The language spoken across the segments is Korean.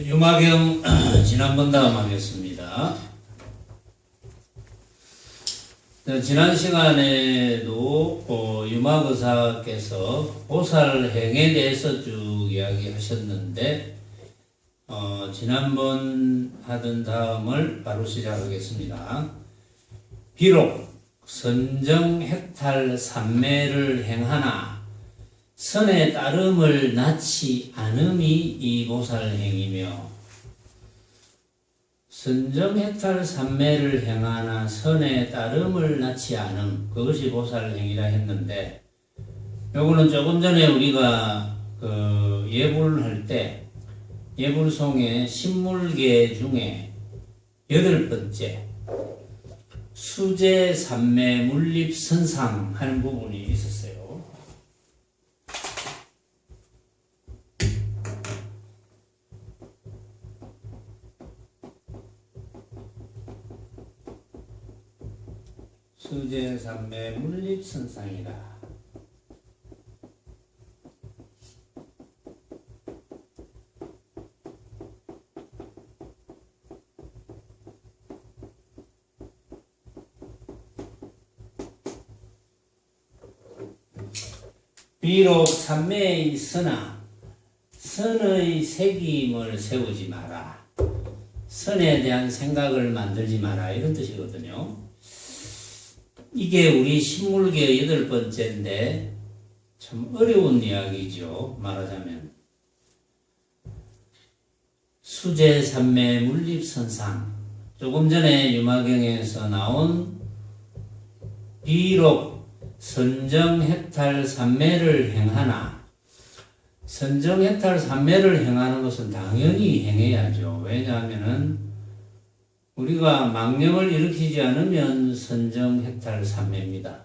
유마경 지난번 다음 하겠습니다. 지난 시간에도 유마거사께서 보살행에 대해서 쭉 이야기하셨는데 지난번 하던 다음을 바로 시작하겠습니다. 비록 선정해탈 삼매를 행하나 선의 따름을 낳지 않음이 이 보살행이며 선정해탈 삼매를 행하나 선의 따름을 낳지 않음, 그것이 보살행이라 했는데, 요거는 조금 전에 우리가 예불을 할 때 예불송의 신물계 중에 8번째 수제 삼매 물립 선상 하는 부분이 있었어요. 수제 삼매 물립 선상이라. 비록 삼매에 있으나 선의 새김을 세우지 마라. 선에 대한 생각을 만들지 마라. 이런 뜻이거든요. 이게 우리 신물계 8번째인데 참 어려운 이야기죠. 말하자면 수제 삼매 물립선상, 조금 전에 유마경에서 나온 비록 선정해탈 삼매를 행하나, 선정해탈 삼매를 행하는 것은 당연히 행해야죠. 왜냐하면은 우리가 망념을 일으키지 않으면 선정해탈 삼매입니다.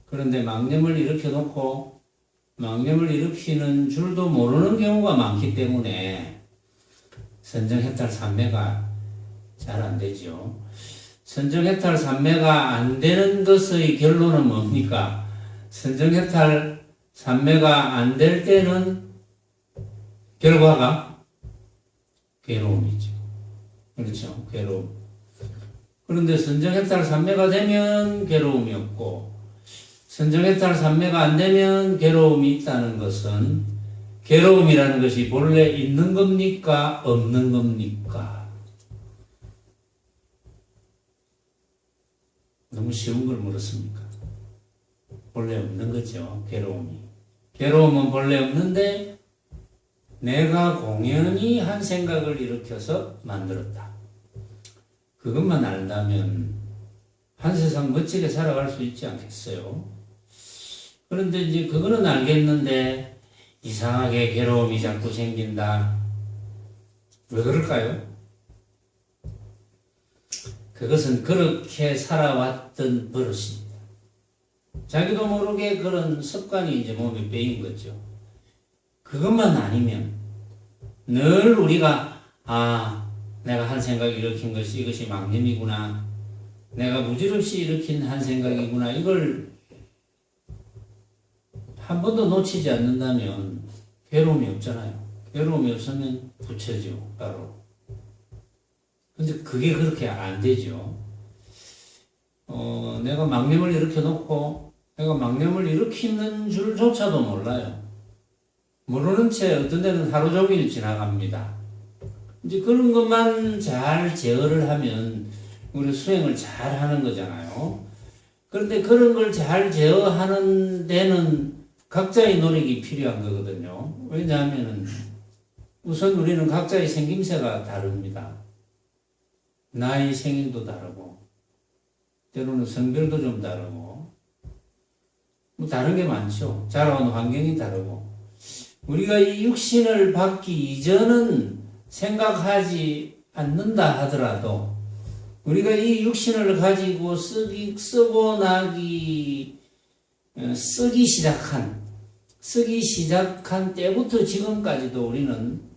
그런데 망념을 일으켜놓고 망념을 일으키는 줄도 모르는 경우가 많기 때문에 선정해탈 삼매가 잘 안 되죠. 선정해탈 삼매가 안 되는 것의 결론은 뭡니까? 선정해탈 삼매가 안 될 때는 결과가 괴로움이죠. 그렇죠. 괴로움. 그런데 선정해탈 삼매가 되면 괴로움이 없고, 선정해탈 삼매가 안 되면 괴로움이 있다는 것은, 괴로움이라는 것이 본래 있는 겁니까? 없는 겁니까? 너무 쉬운 걸 물었습니까? 본래 없는 거죠. 괴로움이. 괴로움은 본래 없는데 내가 공연히 한 생각을 일으켜서 만들었다. 그것만 안다면 한 세상 멋지게 살아갈 수 있지 않겠어요? 그런데 이제 그거는 알겠는데 이상하게 괴로움이 자꾸 생긴다. 왜 그럴까요? 그것은 그렇게 살아왔던 버릇입니다. 자기도 모르게 그런 습관이 이제 몸에 배인 거죠. 그것만 아니면 늘 우리가 내가 한 생각을 일으킨 것이 이것이 망념이구나, 내가 무지없이 일으킨 한 생각이구나, 이걸 한 번도 놓치지 않는다면 괴로움이 없잖아요. 괴로움이 없으면 부처죠, 바로. 근데 그게 그렇게 안 되죠. 내가 망념을 일으켜 놓고 내가 망념을 일으키는 줄조차도 몰라요. 모르는 채 어떤 데는 하루 종일 지나갑니다. 이제 그런 것만 잘 제어를 하면 우리 수행을 잘 하는 거잖아요. 그런데 그런 걸 잘 제어하는 데는 각자의 노력이 필요한 거거든요. 왜냐하면 우선 우리는 각자의 생김새가 다릅니다. 나이 생일도 다르고 때로는 성별도 좀 다르고 뭐 다른 게 많죠. 자라온 환경이 다르고 우리가 이 육신을 받기 이전은 생각하지 않는다 하더라도 우리가 이 육신을 가지고 쓰기 시작한 때부터 지금까지도 우리는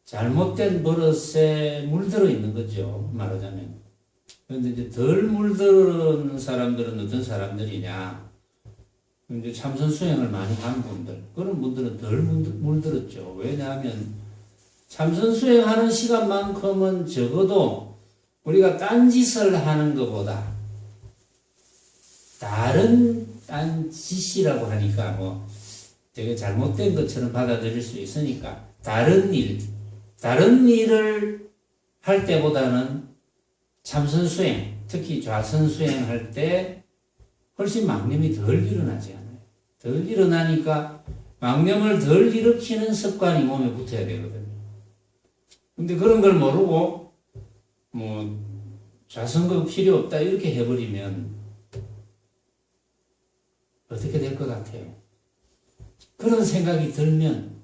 잘못된 버릇에 물들어 있는 거죠. 말하자면. 그런데 이제 덜 물드는 사람들은 어떤 사람들이냐? 이제 참선 수행을 많이 한 분들, 그런 분들은 덜 물들었죠. 왜냐하면 참선 수행하는 시간만큼은 적어도 우리가 딴짓을 하는 것보다 다른 딴짓이라고 하니까 뭐 되게 잘못된 것처럼 받아들일 수 있으니까 다른 일을 할 때보다는 참선 수행, 특히 좌선 수행할 때 훨씬 망념이 덜 일어나지 않아요. 덜 일어나니까 망념을 덜 일으키는 습관이 몸에 붙어야 되거든요. 근데 그런 걸 모르고 뭐 좌선거 필요 없다 이렇게 해버리면 어떻게 될 것 같아요? 그런 생각이 들면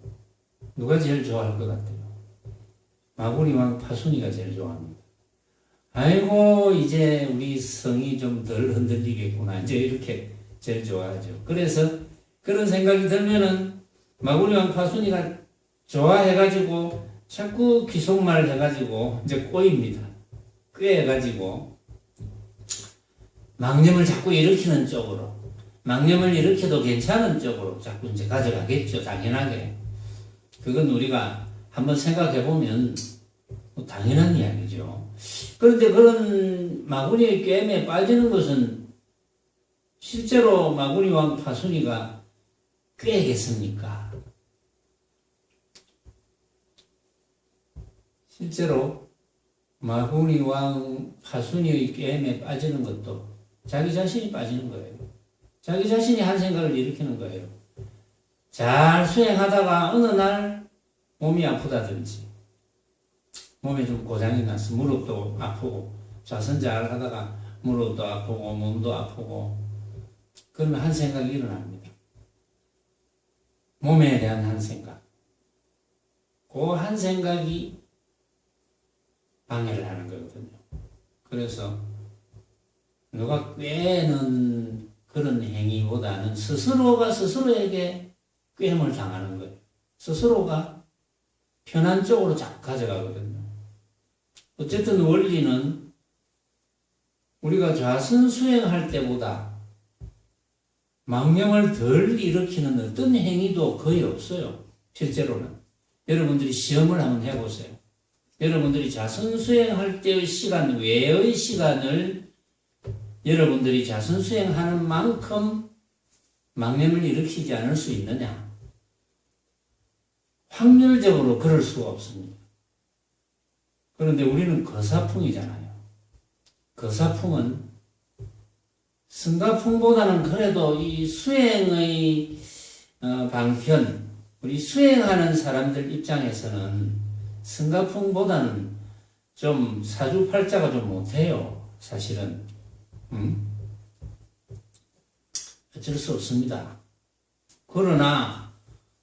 누가 제일 좋아할 것 같아요? 마구니왕 파순이가 제일 좋아합니다. 아이고 이제 우리 성이 좀 덜 흔들리겠구나 이제 이렇게 제일 좋아하죠. 그래서 그런 생각이 들면은 마구니왕 파순이가 좋아해가지고 자꾸 귀속말 해가지고 이제 꼬입니다. 꾀해가지고 망념을 자꾸 일으키는 쪽으로, 망념을 일으켜도 괜찮은 쪽으로 자꾸 이제 가져가겠죠. 당연하게. 그건 우리가 한번 생각해보면 뭐 당연한 이야기죠. 그런데 그런 마구니의 꾀임에 빠지는 것은 실제로 마구니왕 파순이가 꾀겠습니까? 실제로 마구니왕 파순이의 꾀임에 빠지는 것도 자기 자신이 빠지는 거예요. 자기 자신이 한 생각을 일으키는 거예요. 잘 수행하다가 어느 날 몸이 아프다든지 몸에 좀 고장이 나서 무릎도 아프고 좌선 잘 하다가 무릎도 아프고 몸도 아프고 그러면 한 생각이 일어납니다. 몸에 대한 한 생각. 그 한 생각이 방해를 하는 거거든요. 그래서 누가 꾀는 그런 행위보다는 스스로가 스스로에게 꾀임을 당하는 거예요. 스스로가 편한 쪽으로 자꾸 가져가거든요. 어쨌든 원리는 우리가 좌선 수행할 때보다 망념을 덜 일으키는 어떤 행위도 거의 없어요. 실제로는. 여러분들이 시험을 한번 해보세요. 여러분들이 좌선 수행할 때의 시간 외의 시간을 여러분들이 좌선 수행하는 만큼 망념을 일으키지 않을 수 있느냐? 확률적으로 그럴 수가 없습니다. 그런데 우리는 거사풍이잖아요. 거사풍은 승가풍보다는 그래도 이 수행의 방편, 우리 수행하는 사람들 입장에서는 승가풍보다는 좀 사주팔자가 좀 못해요. 사실은. 어쩔 수 없습니다. 그러나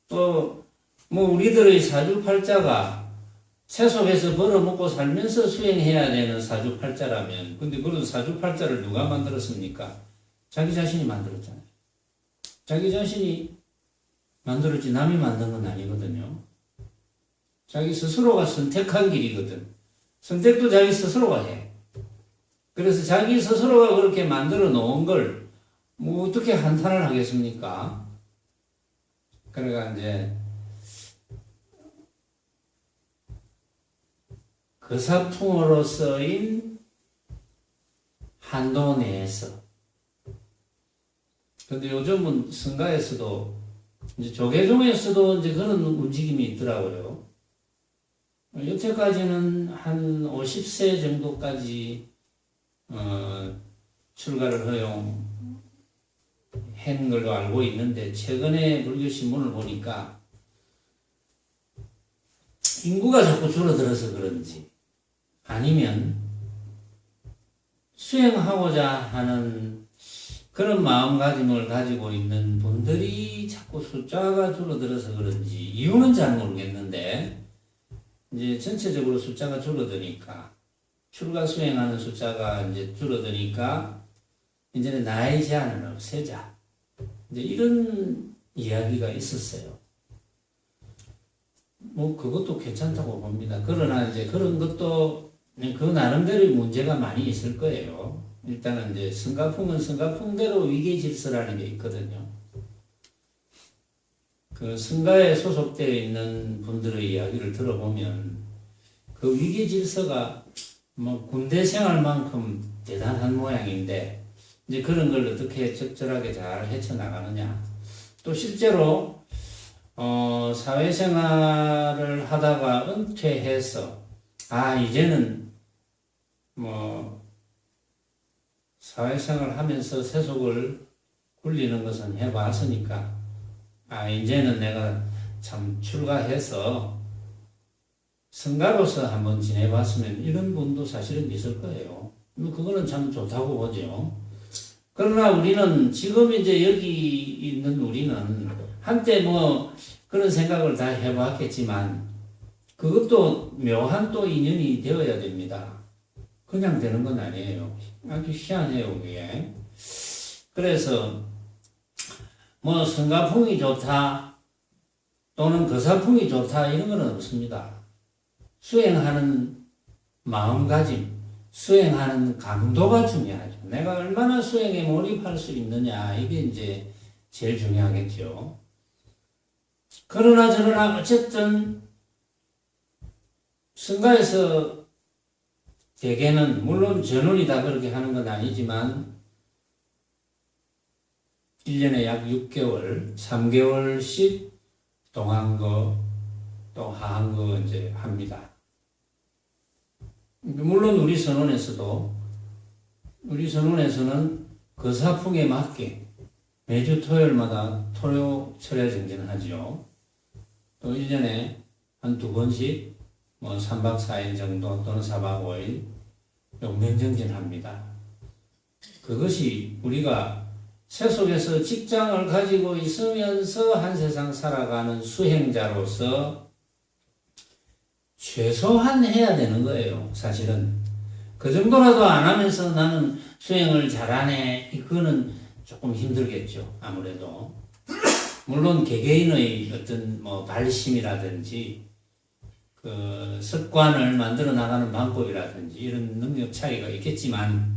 또 뭐 우리들의 사주팔자가 세속에서 벌어먹고 살면서 수행해야 되는 사주팔자라면, 근데 그런 사주팔자를 누가 만들었습니까? 자기 자신이 만들었잖아요. 자기 자신이 만들었지 남이 만든 건 아니거든요. 자기 스스로가 선택한 길이거든. 선택도 자기 스스로가 해. 그래서 자기 스스로가 그렇게 만들어 놓은 걸 뭐 어떻게 한탄을 하겠습니까? 그러니까 이제 거사풍으로서인 한도 내에서. 근데 요즘은 승가에서도 이제 조계종에서도 이제 그런 움직임이 있더라고요. 여태까지는 한 50세 정도까지 출가를 허용한 걸로 알고 있는데, 최근에 불교신문을 보니까 인구가 자꾸 줄어들어서 그런지 아니면 수행하고자 하는 그런 마음가짐을 가지고 있는 분들이 자꾸 숫자가 줄어들어서 그런지 이유는 잘 모르겠는데, 이제 전체적으로 숫자가 줄어드니까, 출가 수행하는 숫자가 이제 줄어드니까 이제는 나이 제한을 없애자, 이제 이런 이야기가 있었어요. 뭐 그것도 괜찮다고 봅니다. 그러나 이제 그런 것도 그 나름대로의 문제가 많이 있을 거예요. 일단은 이제 승가풍은 승가풍대로 위계질서라는 게 있거든요. 그 승가에 소속되어 있는 분들의 이야기를 들어보면 그 위계 질서가 뭐 군대 생활만큼 대단한 모양인데 이제 그런 걸 어떻게 적절하게 잘 헤쳐나가느냐. 또 실제로 사회생활을 하다가 은퇴해서 이제는 뭐 사회생활 하면서 세속을 굴리는 것은 해봤으니까 이제는 내가 참 출가해서 성가로서 한번 지내봤으면 이런 분도 사실은 있을 거예요. 그거는 참 좋다고 보죠. 그러나 우리는 지금 이제 여기 있는 우리는 한때 뭐 그런 생각을 다 해봤겠지만 그것도 묘한 또 인연이 되어야 됩니다. 그냥 되는 건 아니에요. 아주 희한해요, 그게. 그래서 뭐 성가풍이 좋다 또는 거사풍이 좋다 이런 건 없습니다. 수행하는 마음가짐, 수행하는 강도가 중요하죠. 내가 얼마나 수행에 몰입할 수 있느냐 이게 이제 제일 중요하겠죠. 그러나 저러나 어쨌든 성가에서 대개는 물론 전원이 다 그렇게 하는 건 아니지만 1년에 약 6개월, 3개월씩 동안거 또 하한거 이제 합니다. 물론 우리 선원에서는 거사풍에 맞게 매주 토요일마다 토요 철야 정진하죠. 또 1년에 한 2번씩 뭐 3박 4일 정도 또는 4박 5일 용맹정진합니다. 그것이 우리가 세속에서 직장을 가지고 있으면서 한 세상 살아가는 수행자로서 최소한 해야 되는 거예요. 사실은 그 정도라도 안 하면서 나는 수행을 잘하네 그거는 조금 힘들겠죠. 아무래도 물론 개개인의 어떤 뭐 발심이라든지 그 습관을 만들어 나가는 방법이라든지 이런 능력 차이가 있겠지만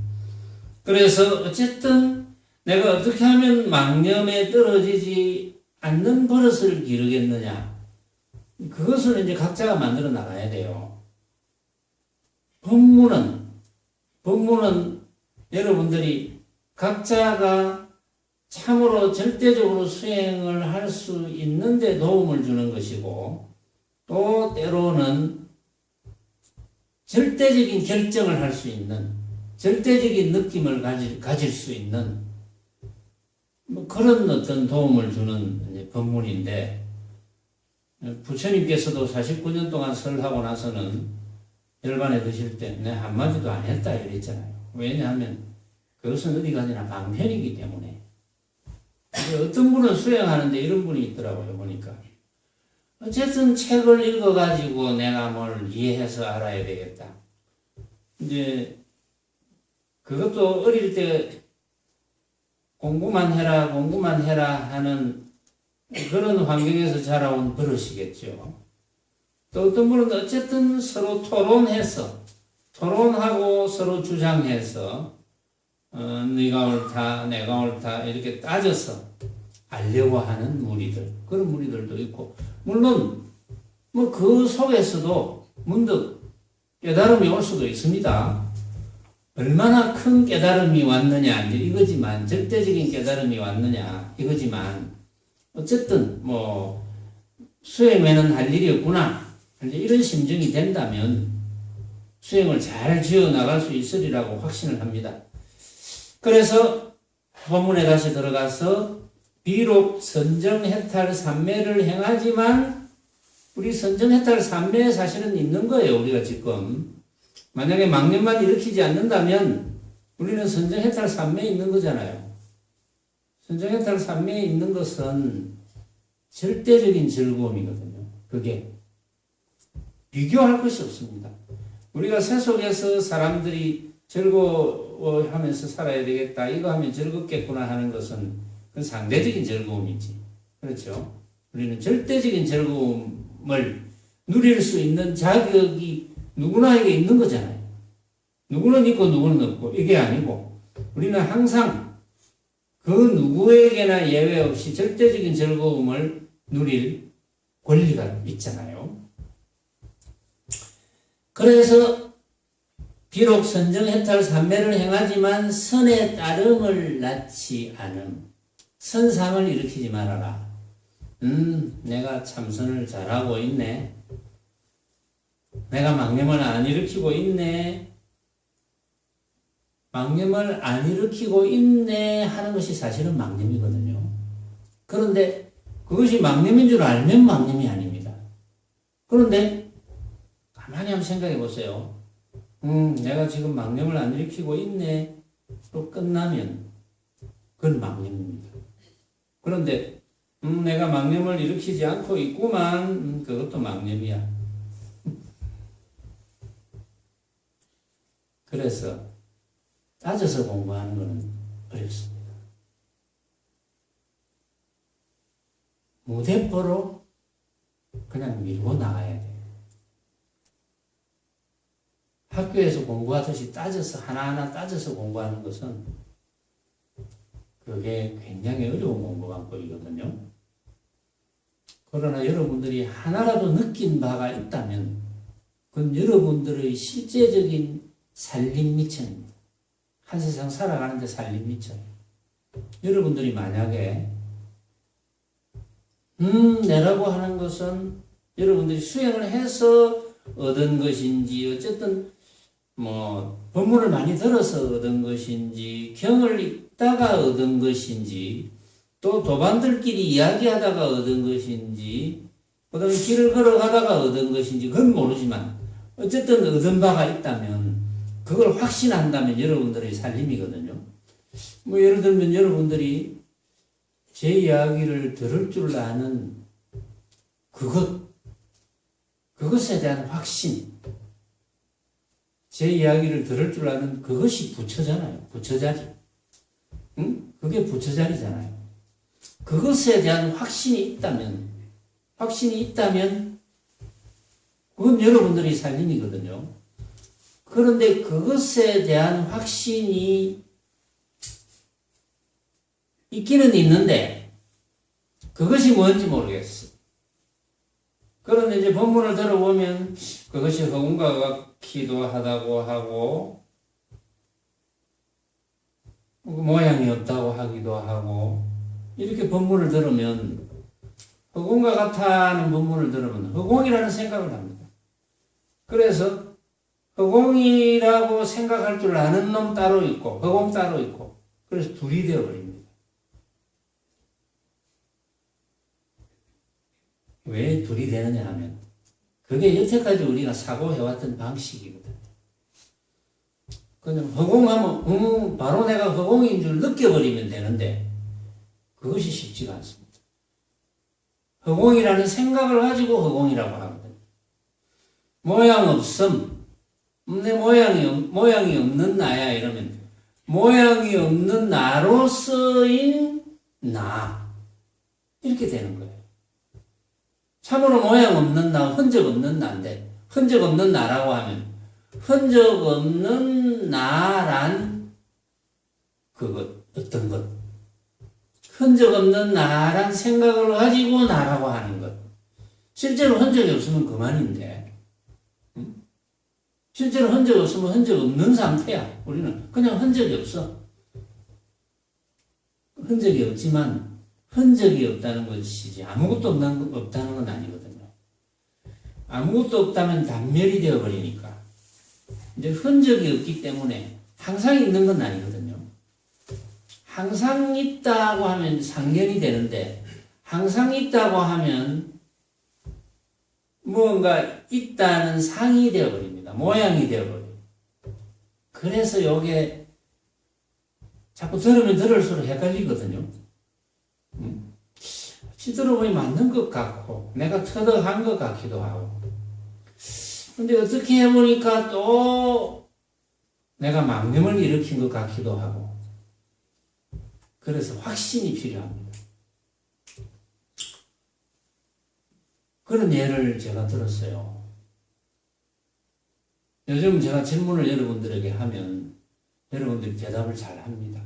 그래서 어쨌든 내가 어떻게 하면 망념에 떨어지지 않는 버릇을 기르겠느냐 그것을 이제 각자가 만들어 나가야 돼요. 법문은 여러분들이 각자가 참으로 절대적으로 수행을 할 수 있는 데 도움을 주는 것이고 또 때로는 절대적인 결정을 할 수 있는 절대적인 느낌을 가질 수 있는 뭐 그런 어떤 도움을 주는 이제 법문인데 부처님께서도 49년 동안 설하고 나서는 열반에 드실 때 내 한마디도 안 했다 이랬잖아요. 왜냐하면 그것은 어디 가지나 방편이기 때문에. 어떤 분은 수행하는데 이런 분이 있더라고요. 보니까 어쨌든 책을 읽어가지고 내가 뭘 이해해서 알아야 되겠다. 이제 그것도 어릴 때 공부만 해라 하는 그런 환경에서 자라온 버릇이겠죠. 또 어떤 분은 어쨌든 서로 토론하고 서로 주장해서 네가 옳다 내가 옳다 이렇게 따져서 알려고 하는 무리들 그런 무리들도 있고 물론 뭐 그 속에서도 문득 깨달음이 올 수도 있습니다. 얼마나 큰 깨달음이 왔느냐 이제 이거지만 절대적인 깨달음이 왔느냐 이거지만 어쨌든 뭐 수행에는 할 일이 없구나 이제 이런 심정이 된다면 수행을 잘 지어 나갈 수 있으리라고 확신을 합니다. 그래서 본문에 다시 들어가서 비록 선정해탈 삼매를 행하지만 우리 선정해탈 삼매에 사실은 있는 거예요. 우리가 지금 만약에 망념만 일으키지 않는다면 우리는 선정해탈 삼매에 있는 거잖아요. 선정해탈 삼매에 있는 것은 절대적인 즐거움이거든요. 그게 비교할 것이 없습니다. 우리가 세속에서 사람들이 즐거워하면서 살아야 되겠다. 이거 하면 즐겁겠구나 하는 것은 그건 상대적인 즐거움이지. 그렇죠? 우리는 절대적인 즐거움을 누릴 수 있는 자격이 누구나에게 있는 거잖아요. 누구는 있고 누구는 없고 이게 아니고 우리는 항상 그 누구에게나 예외 없이 절대적인 즐거움을 누릴 권리가 있잖아요. 그래서 비록 선정해탈 삼매를 행하지만 선의 따름을 낳지 않음. 선상을 일으키지 말아라. 내가 참선을 잘하고 있네. 내가 망념을 안 일으키고 있네. 망념을 안 일으키고 있네 하는 것이 사실은 망념이거든요. 그런데 그것이 망념인 줄 알면 망념이 아닙니다. 그런데 가만히 한번 생각해 보세요. 내가 지금 망념을 안 일으키고 있네 로 끝나면 그건 망념입니다. 그런데 내가 망념을 일으키지 않고 있구만, 그것도 망념이야. 그래서 따져서 공부하는 것은 어렵습니다. 무대포로 그냥 밀고 나가야 돼요. 학교에서 공부하듯이 따져서 하나하나 따져서 공부하는 것은 그게 굉장히 어려운 공부가 보이거든요. 그러나 여러분들이 하나라도 느낀 바가 있다면 그건 여러분들의 실제적인 살림 미천입니다. 한 세상 살아가는데 살림 미천. 여러분들이 만약에 내라고 하는 것은 여러분들이 수행을 해서 얻은 것인지 어쨌든 법문을 많이 들어서 얻은 것인지 경을 읽다가 얻은 것인지 또 도반들끼리 이야기하다가 얻은 것인지 그 다음에 길을 걸어가다가 얻은 것인지 그건 모르지만 어쨌든 얻은 바가 있다면 그걸 확신한다면 여러분들의 살림이거든요. 예를 들면 여러분들이 제 이야기를 들을 줄 아는 그것에 대한 확신, 제 이야기를 들을 줄 아는 그것이 부처잖아요. 부처자리. 그게 부처자리잖아요. 그것에 대한 확신이 있다면 그건 여러분들의 살림이거든요. 그런데 그것에 대한 확신이 있기는 있는데 그것이 뭔지 모르겠어. 그런데 이제 본문을 들어보면 그것이 허공과 같기도 하다고 하고 모양이 없다고 하기도 하고 이렇게 본문을 들으면 허공과 같다는 본문을 들으면 허공이라는 생각을 합니다. 그래서 허공이라고 생각할 줄 아는 놈 따로 있고 허공 따로 있고 그래서 둘이 되어버립니다. 왜 둘이 되느냐 하면 그게 여태까지 우리가 사고해왔던 방식이거든요. 그냥 허공하면 바로 내가 허공인 줄 느껴버리면 되는데 그것이 쉽지가 않습니다. 허공이라는 생각을 가지고 허공이라고 하거든요. 모양 없음, 내 모양이 없는 나야 이러면 모양이 없는 나로서인 나 이렇게 되는 거예요. 참으로 모양 없는 나, 흔적 없는 나인데 흔적 없는 나라고 하면 흔적 없는 나란 그것, 어떤 것 흔적 없는 나란 생각을 가지고 나라고 하는 것. 실제로 흔적이 없으면 그만인데 실제로 흔적 없으면 흔적 없는 상태야. 우리는 그냥 흔적이 없어. 흔적이 없지만 흔적이 없다는 것이지 아무것도 없다는 건 아니거든요. 아무것도 없다면 단멸이 되어버리니까 이제 흔적이 없기 때문에 항상 있는 건 아니거든요. 항상 있다고 하면 상견이 되는데 항상 있다고 하면 무언가 있다는 상이 되어버립니다. 모양이 되어버려요. 그래서 요게 자꾸 들으면 들을수록 헷갈리거든요. 들어보니 맞는 것 같고 내가 터득한 것 같기도 하고 근데 어떻게 해보니까 또 내가 망념을 일으킨 것 같기도 하고 그래서 확신이 필요합니다. 그런 예를 제가 들었어요. 요즘 제가 질문을 여러분들에게 하면 여러분들이 대답을 잘 합니다.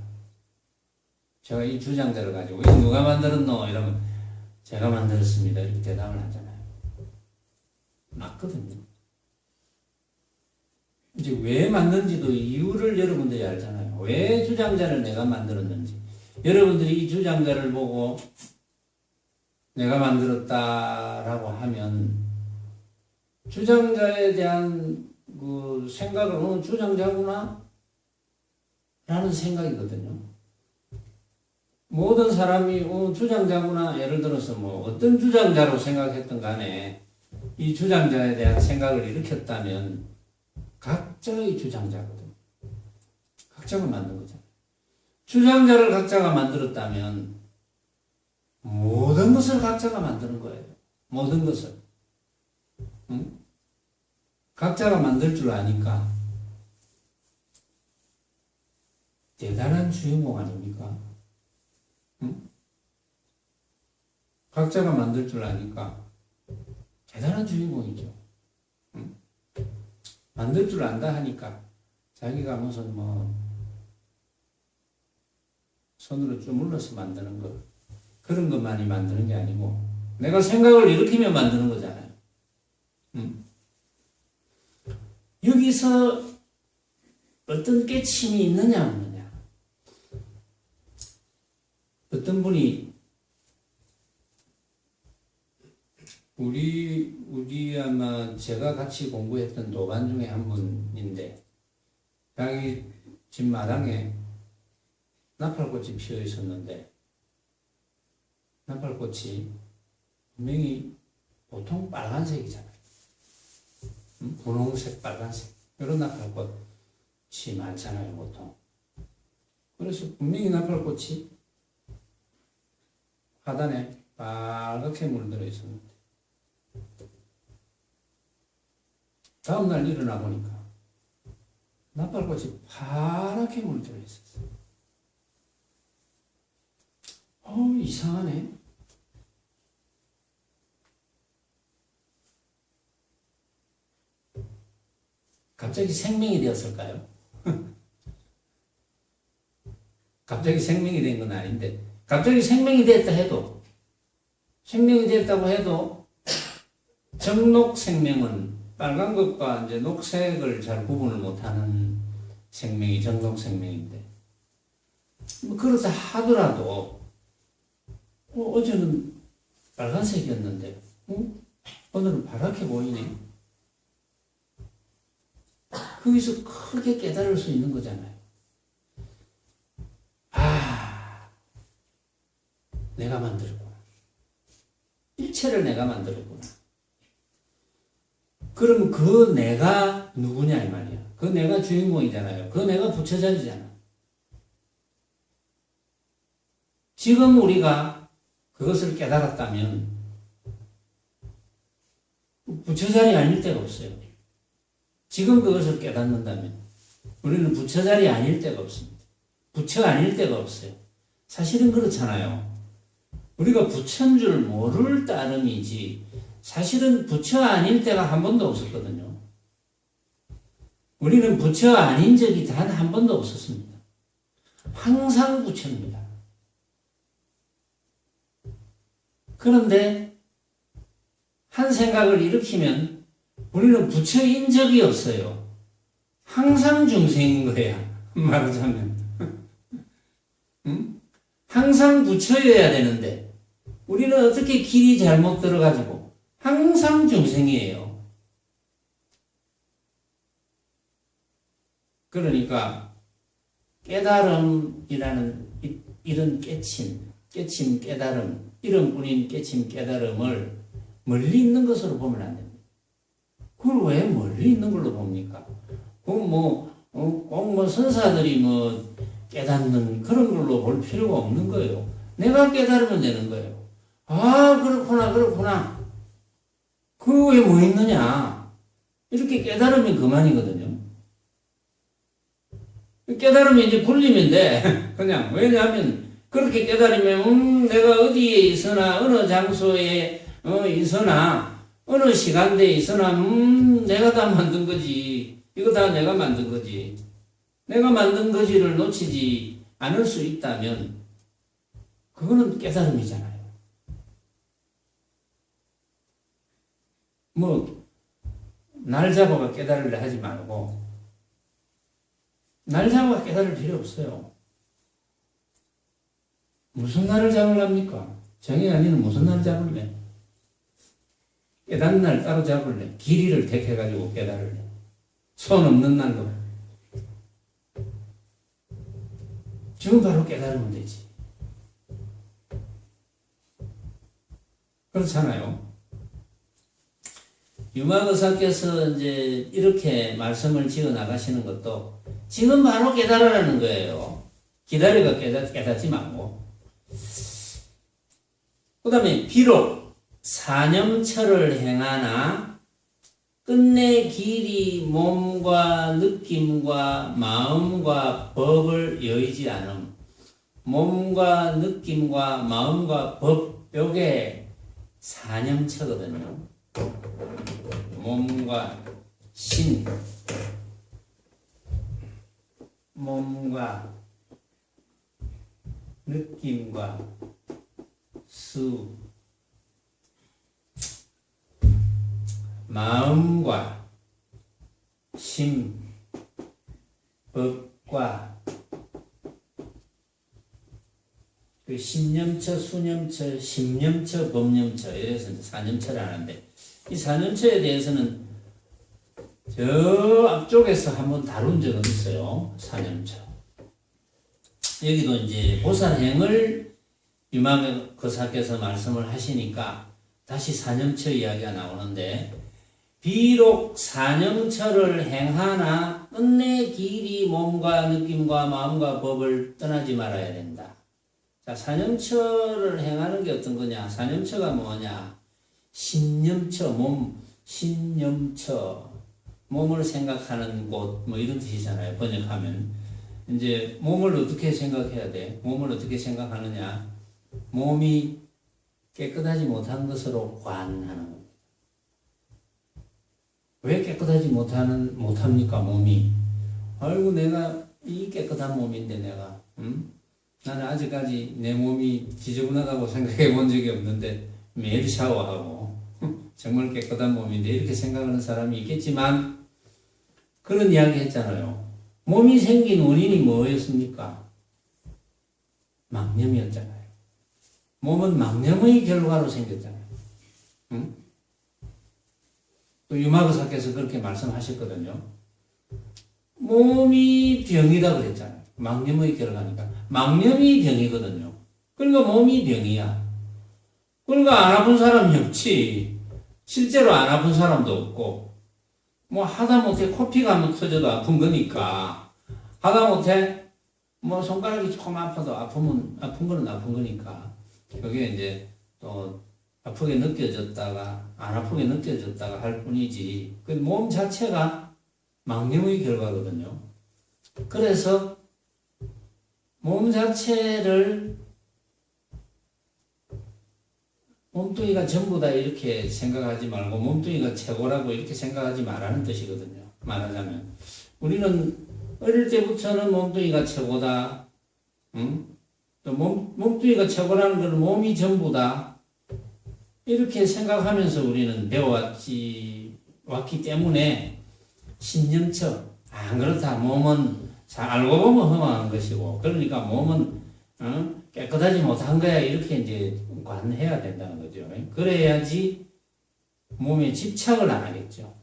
제가 이 주장자를 가지고 이거 누가 만들었노? 이러면 제가 만들었습니다. 이렇게 대답을 하잖아요. 맞거든요. 이제 왜 맞는지도 이유를 여러분들이 알잖아요. 왜 주장자를 내가 만들었는지. 여러분들이 이 주장자를 보고 내가 만들었다라고 하면 주장자에 대한 그 생각을 주장자구나 라는 생각이거든요. 모든 사람이 주장자구나, 예를 들어서 뭐 어떤 주장자로 생각했던 간에 이 주장자에 대한 생각을 일으켰다면 각자의 주장자거든요. 각자가 만든 거잖아요. 주장자를 각자가 만들었다면 모든 것을 각자가 만드는 거예요. 모든 것을. 응? 각자가 만들 줄 아니까 대단한 주인공 아닙니까? 응? 각자가 만들 줄 아니까 대단한 주인공이죠. 응? 만들 줄 안다 하니까 자기가 무슨 손으로 주물러서 만드는 거 그런 것만이 만드는 게 아니고 내가 생각을 일으키며 만드는 거잖아요. 응? 여기서 어떤 깨침이 있느냐 없느냐. 어떤 분이 우리 아마 제가 같이 공부했던 도반 중에 한 분인데 자기 집 마당에 나팔꽃이 피어 있었는데 나팔꽃이 분명히 보통 빨간색이잖아요. 분홍색, 빨간색 이런 나팔꽃이 많잖아요, 보통. 그래서 분명히 나팔꽃이 하단에 빨갛게 물들어 있었는데 다음날 일어나 보니까 나팔꽃이 파랗게 물들어 있었어요. 이상하네. 갑자기 생명이 되었을까요? 갑자기 생명이 된 건 아닌데, 갑자기 생명이 됐다 해도, 생명이 됐다고 해도, 정록 생명은 빨간 것과 이제 녹색을 잘 구분을 못하는 생명이 정록 생명인데, 그렇다 하더라도, 어제는 빨간색이었는데, 오늘은 파랗게 보이네. 거기서 크게 깨달을 수 있는 거잖아요. 내가 만들었구나. 일체를 내가 만들었구나. 그럼 그 내가 누구냐 이 말이야. 그 내가 주인공이잖아요. 그 내가 부처자리잖아. 지금 우리가 그것을 깨달았다면 부처자리 아닐 데가 없어요. 지금 그것을 깨닫는다면 우리는 부처자리 아닐 데가 없습니다. 부처 아닐 데가 없어요. 사실은 그렇잖아요. 우리가 부처인 줄 모를 따름이지 사실은 부처 아닐 때가 한 번도 없었거든요. 우리는 부처 아닌 적이 단 한 번도 없었습니다. 항상 부처입니다. 그런데 한 생각을 일으키면 우리는 부처인 적이 없어요. 항상 중생인 거야. 말하자면. 응? 항상 부처여야 되는데 우리는 어떻게 길이 잘못 들어가지고 항상 중생이에요. 그러니까 깨달음이라는 이런 깨침, 깨달음, 이름뿐인 깨침, 깨달음을 멀리 있는 것으로 보면 안 됩니다. 그걸 왜 멀리 있는 걸로 봅니까? 꼭 선사들이 깨닫는 그런 걸로 볼 필요가 없는 거예요. 내가 깨달으면 되는 거예요. 그렇구나. 그거에 뭐 있느냐? 이렇게 깨달으면 그만이거든요. 깨달으면 이제 굴리면 돼. 그냥. 왜냐하면, 그렇게 깨달으면, 내가 어디에 있으나, 어느 장소에 있으나, 어느 시간대에 있으나, 내가 다 만든 거지. 이거 다 내가 만든 거지. 내가 만든 거지를 놓치지 않을 수 있다면, 그거는 깨달음이잖아요. 뭐 날 잡아가 깨달으려 하지 말고 날 잡아가 깨달을 필요 없어요. 무슨 날을 잡으랍니까? 정의 아니는 무슨 날 잡을래? 깨닫는 날 따로 잡을래? 길이를 택해가지고 깨달을래? 손 없는 날로 지금 바로 깨달으면 되지. 그렇잖아요. 유마거사께서 이제 이렇게 말씀을 지어 나가시는 것도 지금 바로 깨달으라는 거예요. 기다려가 깨닫지 말고. 그 다음에 비록 사념처를 행하나 끝내 길이 몸과 느낌과 마음과 법을 여의지 않음. 몸과 느낌과 마음과 법, 요게 사념처거든요. 몸과 신, 몸과 느낌과 수, 마음과 심, 법과 그 신념처, 수념처, 심념처, 법념처 이래서 이제 사념처를 하는데 이 사념처에 대해서는 저 앞쪽에서 한번 다룬 적은 있어요. 사념처. 여기도 이제 보살행을 유마거사께서 말씀을 하시니까 다시 사념처 이야기가 나오는데 비록 사념처를 행하나 끝내 길이 몸과 느낌과 마음과 법을 떠나지 말아야 된다. 자, 사념처를 행하는 게 어떤 거냐? 사념처가 뭐냐? 신념처, 몸, 신념처, 몸을 생각하는 곳, 뭐 이런 뜻이잖아요. 번역하면. 이제 몸을 어떻게 생각해야 돼? 몸을 어떻게 생각하느냐? 몸이 깨끗하지 못한 것으로 관하는 겁니다. 왜 깨끗하지 못합니까, 몸이? 아이고, 내가 이 깨끗한 몸인데 내가, 나는 아직까지 내 몸이 지저분하다고 생각해 본 적이 없는데 매일 샤워하고 정말 깨끗한 몸인데 이렇게 생각하는 사람이 있겠지만 그런 이야기 했잖아요. 몸이 생긴 원인이 뭐였습니까? 망념이었잖아요. 몸은 망념의 결과로 생겼잖아요. 응? 또 유마거사께서 그렇게 말씀하셨거든요. 몸이 병이다 그랬잖아요. 망념의 결과니까. 망념이 병이거든요. 그러니까 몸이 병이야. 그러니까 안 아픈 사람이 없지. 실제로 안 아픈 사람도 없고, 뭐 하다못해 코피가 한번 터져도 아픈 거니까, 하다못해 뭐 손가락이 조금 아파도 아픈 거는 아픈 거니까, 그게 이제 또 아프게 느껴졌다가 안 아프게 느껴졌다가 할 뿐이지, 그 몸 자체가 망념의 결과거든요. 그래서 몸 자체를 몸뚱이가 전부다 이렇게 생각하지 말고 몸뚱이가 최고라고 이렇게 생각하지 말라는 뜻이거든요. 말하자면 우리는 어릴 때부터는 몸뚱이가 최고다. 응? 또 몸뚱이가 최고라는 것은 몸이 전부다. 이렇게 생각하면서 우리는 배워왔기 때문에 신념처 안 그렇다. 몸은 잘 알고 보면 허망한 것이고 그러니까 몸은 깨끗하지 못한 거야 이렇게 이제 관해야 된다는 거죠. 그래야지 몸에 집착을 안 하겠죠.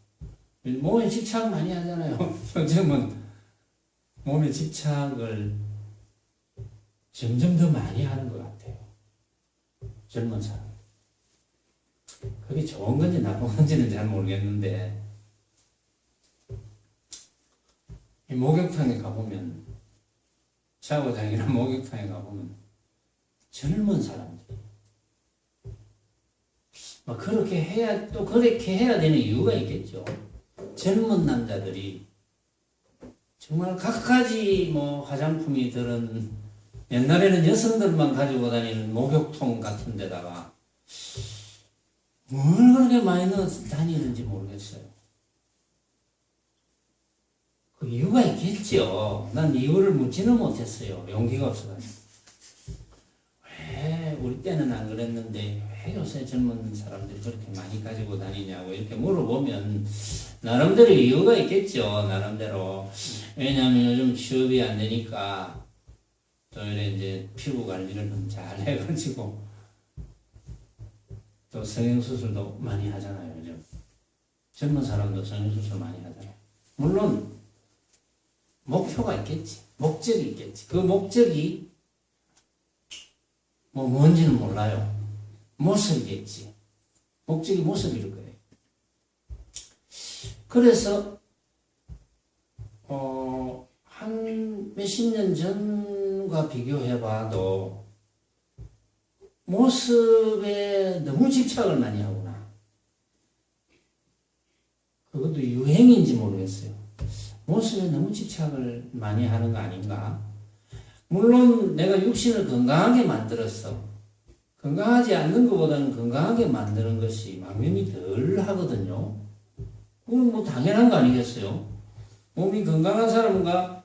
몸에 집착 많이 하잖아요. 요즘은 몸에 집착을 점점 더 많이 하는 것 같아요. 젊은 사람. 그게 좋은 건지 나쁜 건지는 잘 모르겠는데 이 목욕탕에 가보면 샤워장이나 목욕탕에 가보면 젊은 사람들이 막 그렇게 해야 또 그렇게 해야 되는 이유가 있겠죠. 젊은 남자들이 정말 갖가지 뭐 화장품이 들은 옛날에는 여성들만 가지고 다니는 목욕통 같은 데다가 뭘 그렇게 많이 넣어서 다니는지 모르겠어요. 그 이유가 있겠죠. 난 이유를 묻지는 못했어요. 용기가 없어가지고. 왜 우리 때는 안 그랬는데 왜 요새 젊은 사람들이 저렇게 많이 가지고 다니냐고 이렇게 물어보면 나름대로 이유가 있겠죠. 나름대로. 왜냐하면 요즘 취업이 안 되니까 또 이래 이제 피부 관리를 좀 잘 해가지고 또 성형수술도 많이 하잖아요. 요즘 젊은 사람도 성형수술 많이 하잖아요. 물론 목표가 있겠지. 목적이 있겠지. 그 목적이 뭐 뭔지는 몰라요. 모습이겠지. 목적이 모습일 거예요. 그래서 한 몇십 년 전과 비교해봐도 모습에 너무 집착을 많이 하구나. 그것도 유행인지 모르겠어요. 모습에 너무 집착을 많이 하는 거 아닌가? 물론 내가 육신을 건강하게 만들었어. 건강하지 않는 것보다는 건강하게 만드는 것이 망명이 덜 하거든요. 그건 뭐 당연한 거 아니겠어요? 몸이 건강한 사람과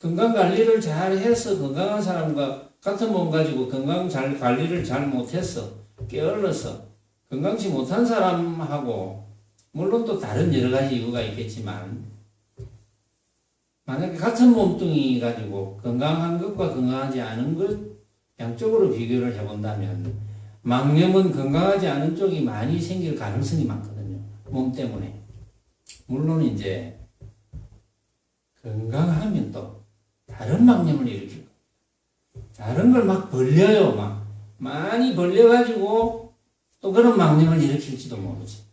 건강 관리를 잘 해서 건강한 사람과 같은 몸 가지고 건강 관리를 잘 못해서 게을러서 건강치 못한 사람하고 물론 또 다른 여러 가지 이유가 있겠지만 만약에 같은 몸뚱이 가지고 건강한 것과 건강하지 않은 것 양쪽으로 비교를 해본다면 망령은 건강하지 않은 쪽이 많이 생길 가능성이 많거든요. 몸 때문에. 물론 이제 건강하면 또 다른 망령을 일으키고 다른 걸 막 벌려요. 막 많이 벌려가지고 또 그런 망령을 일으킬지도 모르지.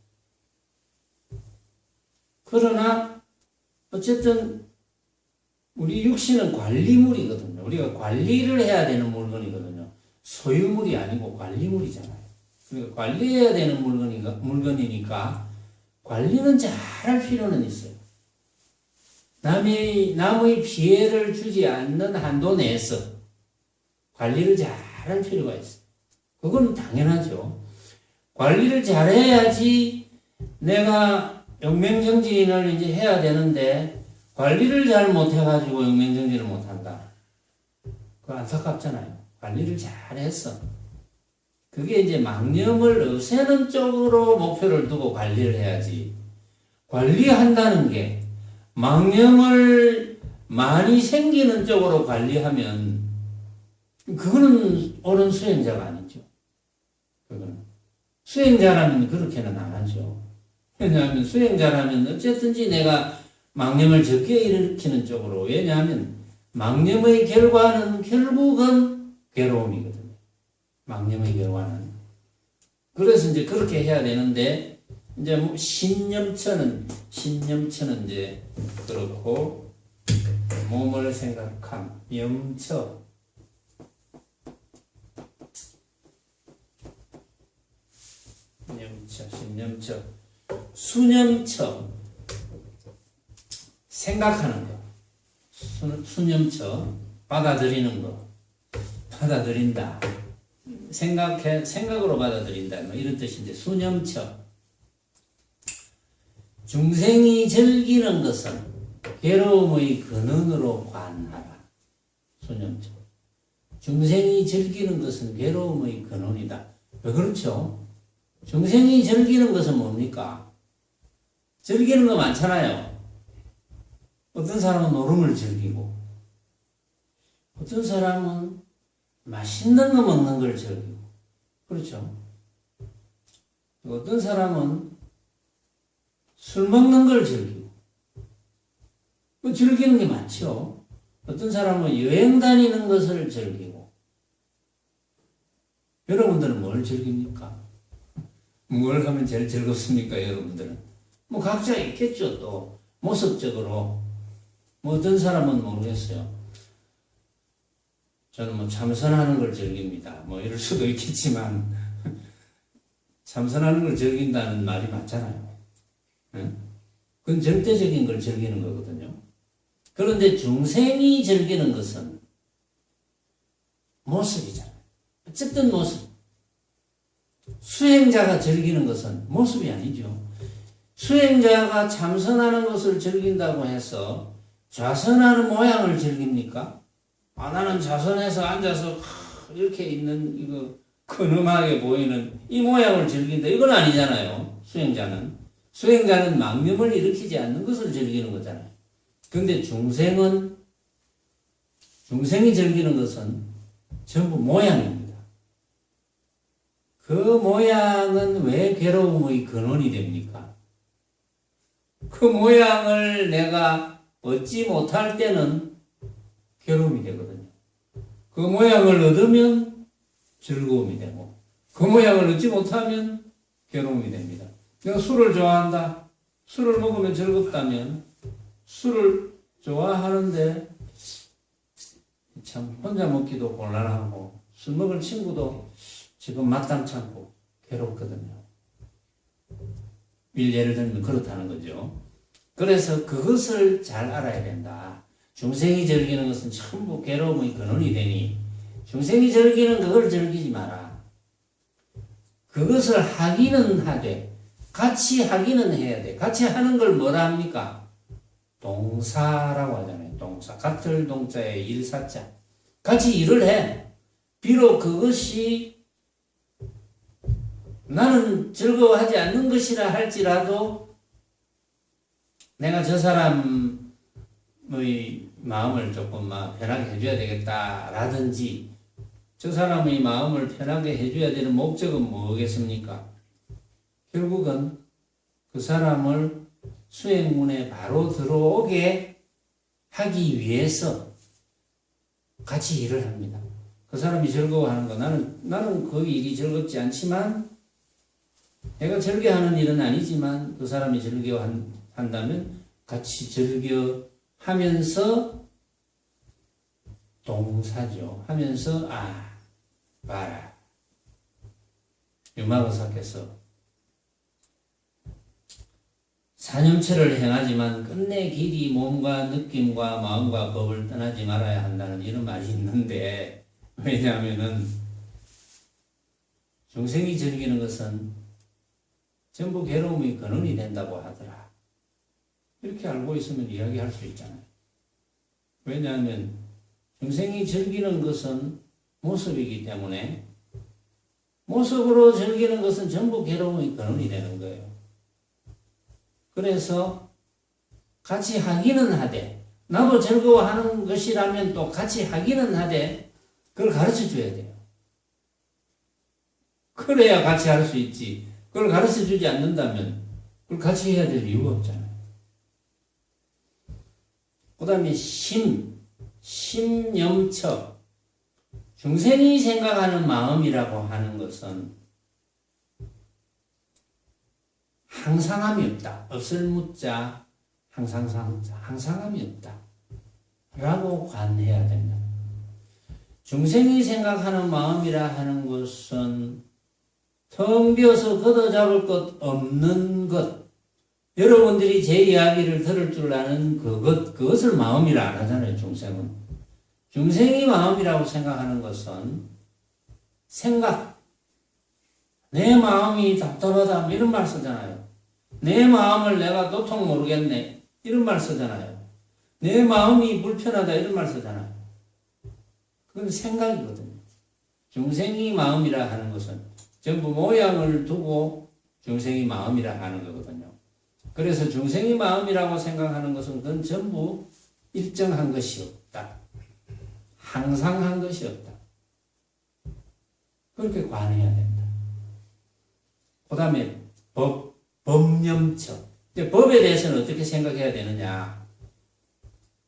그러나 어쨌든 우리 육신은 관리물이거든요. 우리가 관리를 해야 되는 물건이거든요. 소유물이 아니고 관리물이잖아요. 그러니까 관리해야 되는 물건이니까 관리는 잘 할 필요는 있어요. 남의 피해를 주지 않는 한도 내에서 관리를 잘 할 필요가 있어요. 그건 당연하죠. 관리를 잘 해야지 내가 영맹정진을 이제 해야 되는데 관리를 잘 못해가지고 영맹정진을 못한다. 그거 안타깝잖아요. 관리를 잘했어. 그게 이제 망념을 없애는 쪽으로 목표를 두고 관리를 해야지. 관리한다는 게 망념을 많이 생기는 쪽으로 관리하면 그거는 옳은 수행자가 아니죠. 그거는. 수행자라면 그렇게는 안 하죠. 왜냐하면 수행자라면 어쨌든지 내가 망념을 적게 일으키는 쪽으로. 왜냐하면 망념의 결과는 결국은 괴로움이거든요. 망념의 결과는. 그래서 이제 그렇게 해야 되는데, 이제 신념처는 이제 그렇고, 몸을 생각함, 염처. 신념처. 수념처. 생각하는 거. 수념처. 받아들이는 거. 받아들인다. 생각으로 받아들인다. 뭐 이런 뜻인데, 수념처. 중생이 즐기는 것은 괴로움의 근원으로 관하라. 수념처. 중생이 즐기는 것은 괴로움의 근원이다. 왜 그렇죠? 중생이 즐기는 것은 뭡니까? 즐기는 거 많잖아요. 어떤 사람은 노름을 즐기고, 어떤 사람은 맛있는 거 먹는 걸 즐기고, 그렇죠? 어떤 사람은 술 먹는 걸 즐기고, 그 즐기는 게 많죠. 어떤 사람은 여행 다니는 것을 즐기고, 여러분들은 뭘 즐깁니까? 뭘 하면 제일 즐겁습니까, 여러분들은? 뭐 각자 있겠죠, 또. 모습적으로. 뭐 어떤 사람은 모르겠어요. 저는 뭐 참선하는 걸 즐깁니다. 뭐 이럴 수도 있겠지만, 참선하는 걸 즐긴다는 말이 맞잖아요. 응? 그건 절대적인 걸 즐기는 거거든요. 그런데 중생이 즐기는 것은 모습이잖아요. 어쨌든 모습. 수행자가 즐기는 것은 모습이 아니죠. 수행자가 참선하는 것을 즐긴다고 해서 좌선하는 모양을 즐깁니까? 아, 나는 좌선해서 앉아서 이렇게 있는 이거 근엄하게 보이는 이 모양을 즐긴다. 이건 아니잖아요. 수행자는 망념을 일으키지 않는 것을 즐기는 거잖아요. 근데 중생이 즐기는 것은 전부 모양입니다. 그 모양은 왜 괴로움의 근원이 됩니까? 그 모양을 내가 얻지 못할 때는 괴로움이 되거든요. 그 모양을 얻으면 즐거움이 되고, 그 모양을 얻지 못하면 괴로움이 됩니다. 내가 술을 좋아한다. 술을 먹으면 즐겁다면 술을 좋아하는데 참 혼자 먹기도 곤란하고 술 먹을 친구도 지금 마땅치 않고 괴롭거든요. 예를 들면 그렇다는 거죠. 그래서 그것을 잘 알아야 된다. 중생이 즐기는 것은 전부 괴로움의 근원이 되니 중생이 즐기는 그걸 즐기지 마라. 그것을 하기는 하되 같이 하기는 해야 돼. 같이 하는 걸 뭐라 합니까? 동사라고 하잖아요. 동사. 같을 동자에 일사자. 같이 일을 해. 비록 그것이 나는 즐거워하지 않는 것이라 할지라도 내가 저 사람의 마음을 조금 편하게 해줘야 되겠다라든지 저 사람의 마음을 편하게 해줘야 되는 목적은 뭐겠습니까? 결국은 그 사람을 수행문에 바로 들어오게 하기 위해서 같이 일을 합니다. 그 사람이 즐거워하는 거 나는 그 일이 즐겁지 않지만 내가 즐겨하는 일은 아니지만 그 사람이 즐겨한다면 같이 즐겨하면서 동사죠. 하면서 봐라. 유마거사께서 사념체를 행하지만 끝내 길이 몸과 느낌과 마음과 법을 떠나지 말아야 한다는 이런 말이 있는데 왜냐하면은 중생이 즐기는 것은 전부 괴로움의 근원이 된다고 하더라. 이렇게 알고 있으면 이야기할 수 있잖아요. 왜냐하면 중생이 즐기는 것은 모습이기 때문에 모습으로 즐기는 것은 전부 괴로움의 근원이 되는 거예요. 그래서 같이 하기는 하되 나도 즐거워하는 것이라면 또 같이 하기는 하되 그걸 가르쳐 줘야 돼요. 그래야 같이 할 수 있지. 그걸 가르쳐 주지 않는다면 그걸 같이 해야 될 이유가 없잖아요. 그 다음에 심념처. 중생이 생각하는 마음이라고 하는 것은 항상함이 없다. 없을 무자, 항상상자, 항상함이 없다. 라고 관해야 된다. 중생이 생각하는 마음이라 하는 것은 텅 비어서 걷어잡을 것 없는 것. 여러분들이 제 이야기를 들을 줄 아는 그것을 마음이라 안 하잖아요, 중생은. 중생이 마음이라고 생각하는 것은 생각. 내 마음이 답답하다, 이런 말 쓰잖아요. 내 마음을 내가 도통 모르겠네, 이런 말 쓰잖아요. 내 마음이 불편하다, 이런 말 쓰잖아요. 그건 생각이거든요. 중생이 마음이라 하는 것은 전부 모양을 두고 중생이 마음이라 하는 거거든요. 그래서 중생이 마음이라고 생각하는 것은 그건 전부 일정한 것이 없다. 항상한 것이 없다. 그렇게 관해야 된다. 그 다음에 법념처. 이제 법에 대해서는 어떻게 생각해야 되느냐.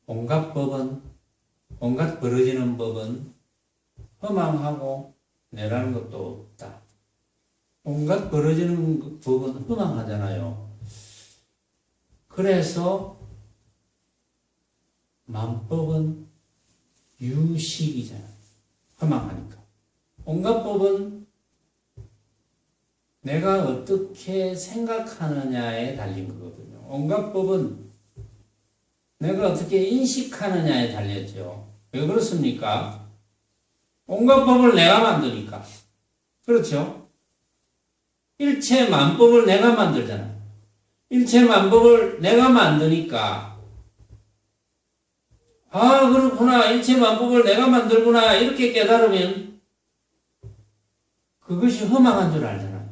온갖 법은, 온갖 벌어지는 법은 허망하고 내라는 것도 없다. 온갖 벌어지는 법은 허망하잖아요. 그래서 만법은 유식이잖아요. 허망하니까. 온갖 법은 내가 어떻게 생각하느냐에 달린 거거든요. 온갖 법은 내가 어떻게 인식하느냐에 달렸죠. 왜 그렇습니까? 온갖 법을 내가 만드니까. 그렇죠? 일체 만법을 내가 만들잖아요. 일체 만법을 내가 만드니까 그렇구나. 일체 만법을 내가 만들구나. 이렇게 깨달으면 그것이 허망한 줄 알잖아요.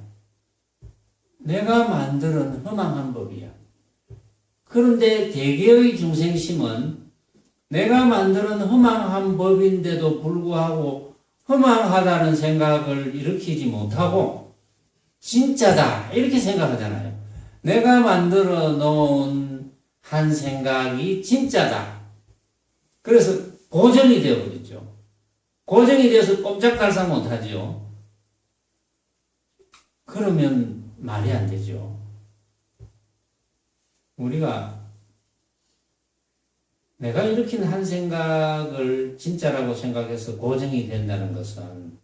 내가 만드는 허망한 법이야. 그런데 대개의 중생심은 내가 만드는 허망한 법인데도 불구하고 허망하다는 생각을 일으키지 못하고 진짜다 이렇게 생각하잖아요. 내가 만들어 놓은 한 생각이 진짜다. 그래서 고정이 되어버렸죠. 고정이 되어서 꼼짝달싹 못하죠. 그러면 말이 안 되죠. 우리가 내가 일으킨 한 생각을 진짜라고 생각해서 고정이 된다는 것은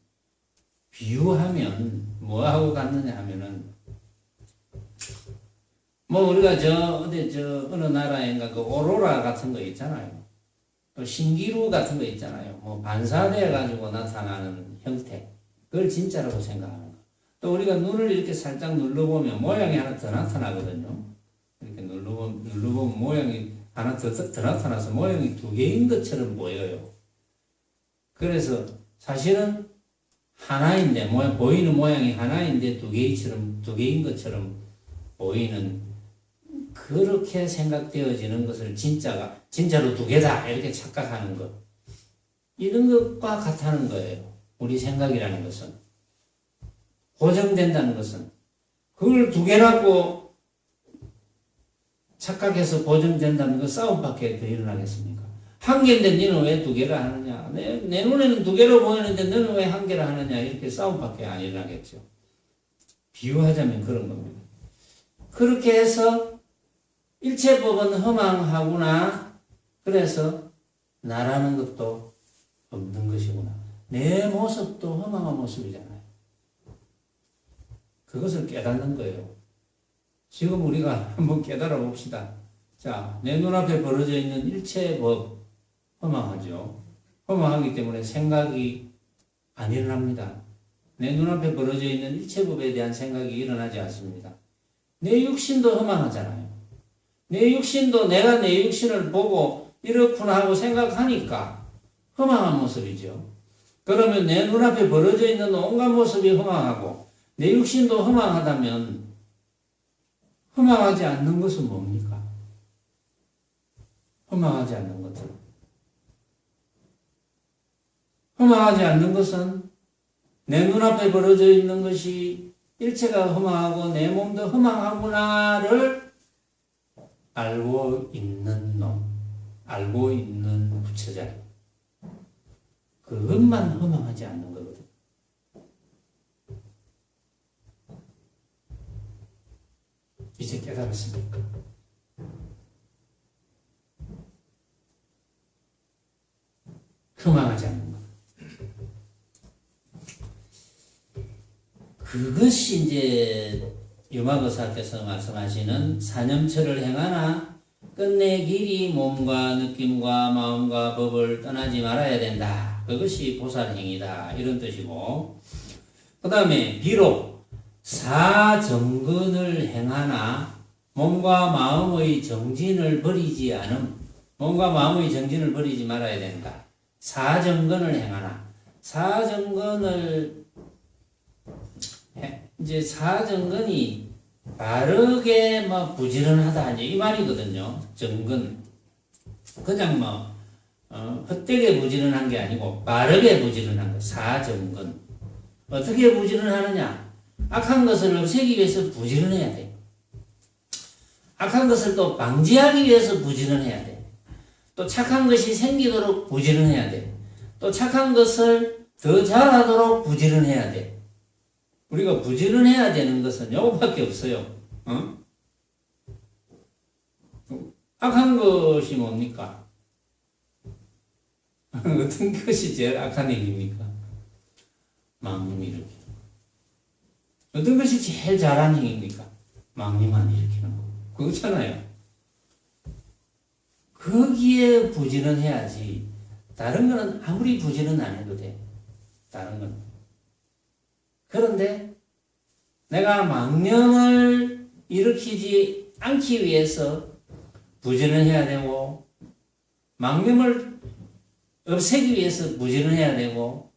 비유하면 뭐하고 같느냐 하면은 뭐 우리가 어느 나라인가 그 오로라 같은 거 있잖아요. 또 신기루 같은 거 있잖아요. 뭐 반사돼 가지고 나타나는 형태. 그걸 진짜라고 생각하는 거. 또 우리가 눈을 이렇게 살짝 눌러보면 모양이 하나 더 나타나거든요. 이렇게 눌러보면 모양이 하나 더 나타나서 모양이 두 개인 것처럼 보여요. 그래서 사실은 하나인데, 보이는 모양이 하나인데 두 개인 것처럼 보이는 그렇게 생각되어지는 것을 진짜로 두 개다 이렇게 착각하는 것. 이런 것과 같다는 거예요. 우리 생각이라는 것은. 고정된다는 것은. 그걸 두 개라고 착각해서 고정된다는 건 싸움밖에 더 일어나겠습니까? 한 개인데 너는 왜 두 개라 하느냐? 내 눈에는 두 개로 보이는데 너는 왜 한 개라 하느냐? 이렇게 싸움밖에 안 일어나겠죠. 비유하자면 그런 겁니다. 그렇게 해서 일체법은 허망하구나. 그래서 나라는 것도 없는 것이구나. 내 모습도 허망한 모습이잖아요. 그것을 깨닫는 거예요. 지금 우리가 한번 깨달아 봅시다. 자, 내 눈앞에 벌어져 있는 일체법 허망하죠. 허망하기 때문에 생각이 안 일어납니다. 내 눈앞에 벌어져 있는 일체법에 대한 생각이 일어나지 않습니다. 내 육신도 허망하잖아요. 내 육신도 내가 내 육신을 보고 이렇구나 하고 생각하니까 허망한 모습이죠. 그러면 내 눈앞에 벌어져 있는 온갖 모습이 허망하고 내 육신도 허망하다면 허망하지 않는 것은 뭡니까? 허망하지 않는 것은. 허망하지 않는 것은 내 눈앞에 벌어져 있는 것이 일체가 허망하고 내 몸도 허망하구나를 알고 있는 놈, 알고 있는 부처자. 그것만 허망하지 않는 거거든. 이제 깨달았습니까? 허망하지 않는 것. 그것이 이제 유마거사께서 말씀하시는 사념처를 행하나 끝내 길이 몸과 느낌과 마음과 법을 떠나지 말아야 된다. 그것이 보살행위다. 이런 뜻이고, 그 다음에 비록 사정근을 행하나 몸과 마음의 정진을 버리지 않음. 몸과 마음의 정진을 버리지 말아야 된다. 사정근을 행하나. 이제 사정근이 바르게 부지런하다 이 말이거든요. 정근. 그냥 헛되게 부지런한 게 아니고 바르게 부지런한 거. 사정근. 어떻게 부지런하느냐? 악한 것을 없애기 위해서 부지런해야 돼. 악한 것을 또 방지하기 위해서 부지런해야 돼. 또 착한 것이 생기도록 부지런해야 돼. 또 착한 것을 더 잘하도록 부지런해야 돼. 우리가 부지런해야 되는 것은 요거밖에 없어요. 악한 것이 뭡니까? 어떤 것이 제일 악한 행위입니까? 망님 일으키는 거. 어떤 것이 제일 잘한 행위입니까? 망님만 일으키는 거. 그거잖아요. 거기에 부지런해야지. 다른 거는 아무리 부지런 안 해도 돼. 다른 건. 그런데 내가 망념을 일으키지 않기 위해서 부지런해야 되고, 망념을 없애기 위해서 부지런해야 되고,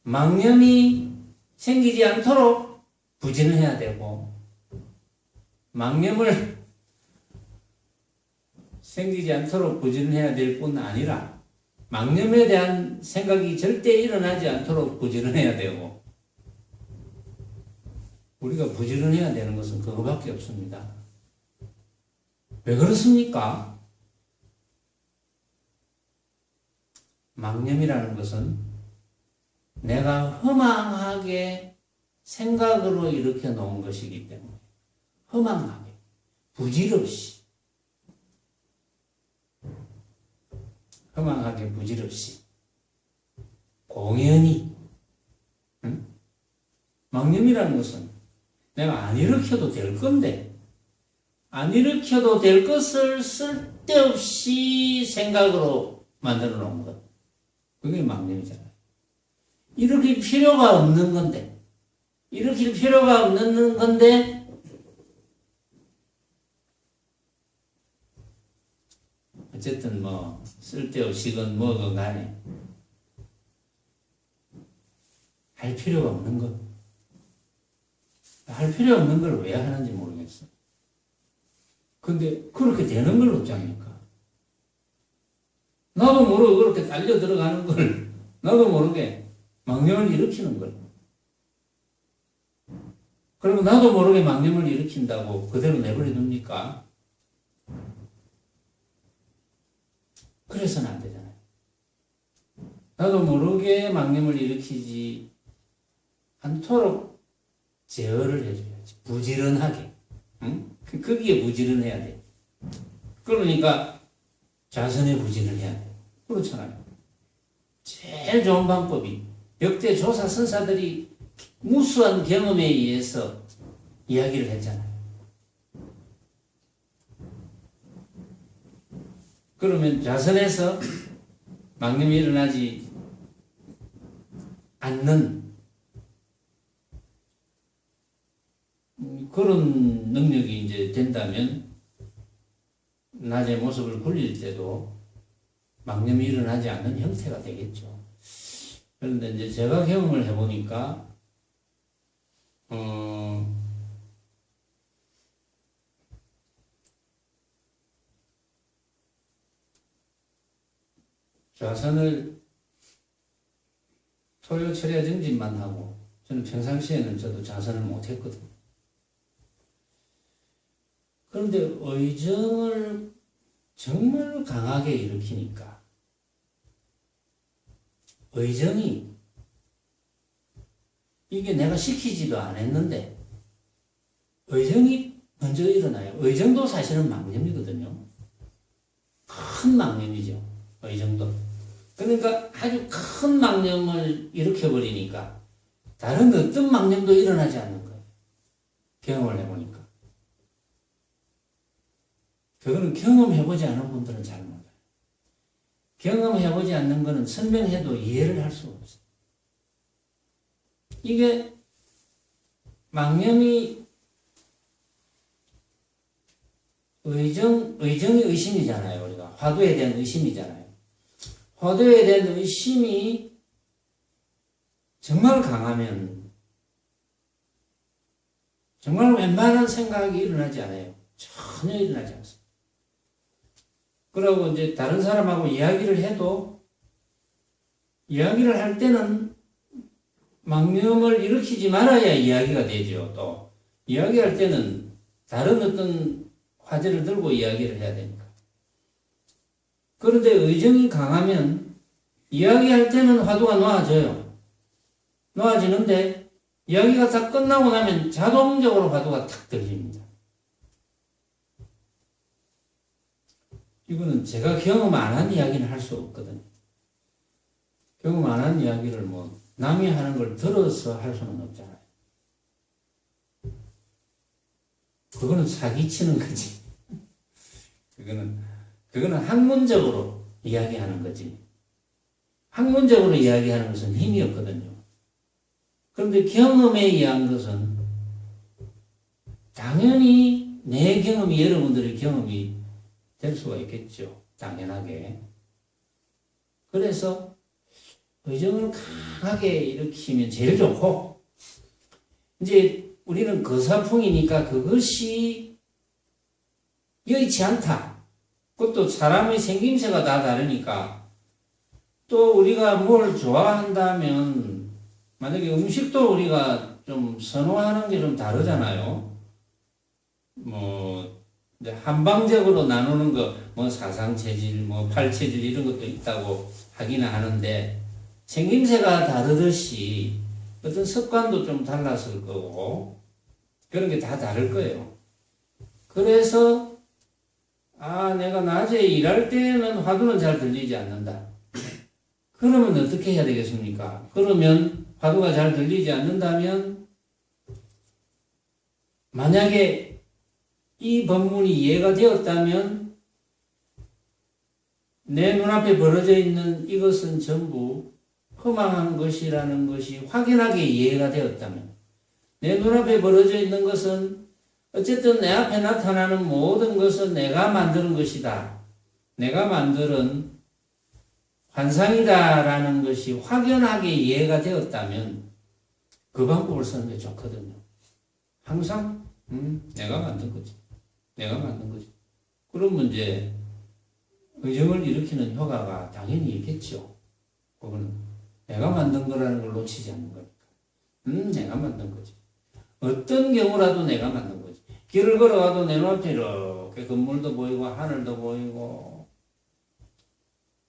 망념이 생기지 않도록 부지런 해야 되고, 망념을 생기지 않도록 부지런해야 될 뿐 아니라 망념에 대한 생각이 절대 일어나지 않도록 부지런해야 되고, 우리가 부지런해야 되는 것은 그거밖에 없습니다. 왜 그렇습니까? 망념이라는 것은 내가 허망하게 생각으로 일으켜 놓은 것이기 때문에 허망하게, 부질없이, 허망하게 부질없이, 공연히, 응? 망념이라는 것은 내가 안 일으켜도 될 건데, 안 일으켜도 될 것을 쓸데없이 생각으로 만들어 놓은 것. 그게 망념이잖아요. 일으킬 필요가 없는 건데, 일으킬 필요가 없는 건데, 어쨌든 뭐 쓸데없이건 뭐건 간에 할 필요가 없는 것. 할 필요 없는 걸 왜 하는지 모르겠어. 근데 그렇게 되는 걸 어쩌니까. 나도 모르고 그렇게 딸려 들어가는 걸 나도 모르게 망념을 일으키는 걸. 그리고 나도 모르게 망념을 일으킨다고 그대로 내버려 둡니까? 그래서는 안 되잖아요. 나도 모르게 망념을 일으키지 않도록 제어를 해줘야지. 부지런하게. 응? 거기에 부지런해야 돼. 그러니까 자선에 부지런해야 돼. 그렇잖아요. 제일 좋은 방법이 역대 조사 선사들이 무수한 경험에 의해서 이야기를 했잖아요. 그러면 자선에서 망념이 일어나지 않는 그런 능력이 이제 된다면 낮의 모습을 굴릴 때도 망념이 일어나지 않는 형태가 되겠죠. 그런데 이제 제가 경험을 해보니까 자선을 토요, 철야, 정진만 하고 저는 평상시에는 저도 자선을 못했거든요. 그런데 의정을 정말 강하게 일으키니까 의정이 이게 내가 시키지도 않았는데 의정이 먼저 일어나요. 의정도 사실은 망념이거든요. 큰 망념이죠. 의정도. 그러니까 아주 큰 망념을 일으켜버리니까 다른 어떤 망념도 일어나지 않는 거예요. 경험을 해보니까. 그거는 경험해보지 않은 분들은 잘 몰라요. 경험해보지 않는 거는 설명해도 이해를 할 수가 없어요. 이게 망념이 의정이 의심이잖아요. 우리가 화두에 대한 의심이잖아요. 화두에 대한 의심이 정말 강하면 정말 웬만한 생각이 일어나지 않아요. 전혀 일어나지 않습니다. 그러고 이제 다른 사람하고 이야기를 해도 이야기를 할 때는 망념을 일으키지 말아야 이야기가 되죠. 또 이야기할 때는 다른 어떤 화제를 들고 이야기를 해야 되니까. 그런데 의정이 강하면 이야기할 때는 화두가 놓아져요. 놓아지는데 이야기가 다 끝나고 나면 자동적으로 화두가 탁 들립니다. 이거는 제가 경험 안 한 이야기는 할 수 없거든요. 경험 안 한 이야기를 뭐 남이 하는 걸 들어서 할 수는 없잖아요. 그거는 사기치는 거지. 그거는 학문적으로 이야기하는 거지. 학문적으로 이야기하는 것은 힘이 없거든요. 그런데 경험에 의한 것은 당연히 내 경험이 여러분들의 경험이 될 수가 있겠죠. 당연하게. 그래서 의정을 강하게 일으키면 제일 좋고 이제 우리는 거사풍이니까 그것이 여의치 않다. 그것도 사람의 생김새가 다 다르니까 또 우리가 뭘 좋아한다면 만약에 음식도 우리가 좀 선호하는 게 좀 다르잖아요. 뭐 이제 한방적으로 나누는 거, 뭐 사상체질, 뭐 팔체질 이런 것도 있다고 하기는 하는데 생김새가 다르듯이 어떤 습관도 좀 달랐을 거고 그런 게 다 다를 거예요. 그래서 내가 낮에 일할 때는 화두는 잘 들리지 않는다. 그러면 어떻게 해야 되겠습니까? 그러면 화두가 잘 들리지 않는다면 만약에 이 법문이 이해가 되었다면 내 눈앞에 벌어져 있는 이것은 전부 허망한 것이라는 것이 확연하게 이해가 되었다면 내 눈앞에 벌어져 있는 것은 어쨌든 내 앞에 나타나는 모든 것은 내가 만드는 것이다. 내가 만드는 환상이다라는 것이 확연하게 이해가 되었다면 그 방법을 쓰는 게 좋거든요. 항상 내가 만든 거지. 내가 만든 거지. 그러면 이제 의정을 일으키는 효과가 당연히 있겠죠. 그거는 내가 만든 거라는 걸 놓치지 않는 거니까. 내가 만든 거지. 어떤 경우라도 내가 만든 거지. 길을 걸어가도 내 눈앞에 이렇게 건물도 보이고 하늘도 보이고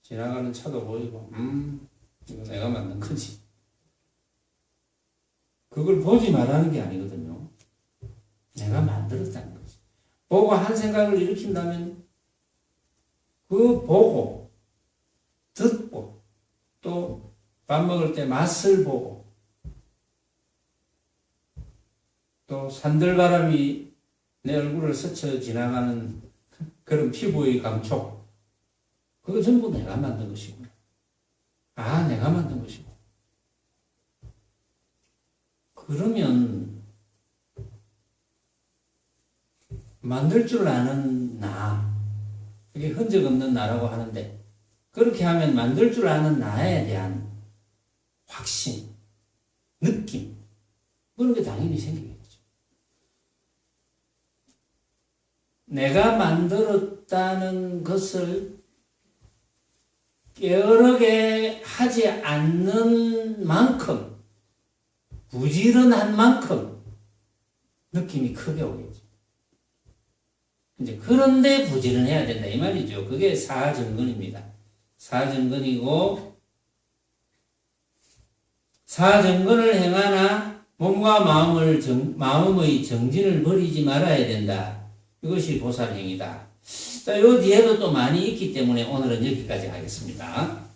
지나가는 차도 보이고 이거 내가 만든 거지. 그걸 보지 말라는 게 아니거든요. 내가 만들었다는 거지. 보고 한 생각을 일으킨다면 그 보고 듣고 또 밥 먹을 때 맛을 보고 또 산들바람이 내 얼굴을 스쳐 지나가는 그런 피부의 감촉 그거 전부 내가 만든 것이구나. 내가 만든 것이고. 그러면 만들 줄 아는 나, 그게 흔적 없는 나라고 하는데 그렇게 하면 만들 줄 아는 나에 대한 확신, 느낌 그런 게 당연히 생기겠죠. 내가 만들었다는 것을 게으르게 하지 않는 만큼 부지런한 만큼 느낌이 크게 오겠죠. 이제 그런데 부지런해야 된다 이 말이죠. 그게 사정근입니다. 사정근이고 사정근을 행하나 몸과 마음의 정진을 버리지 말아야 된다. 이것이 보살행위다. 자, 요 뒤에도 또 많이 있기 때문에 오늘은 여기까지 하겠습니다.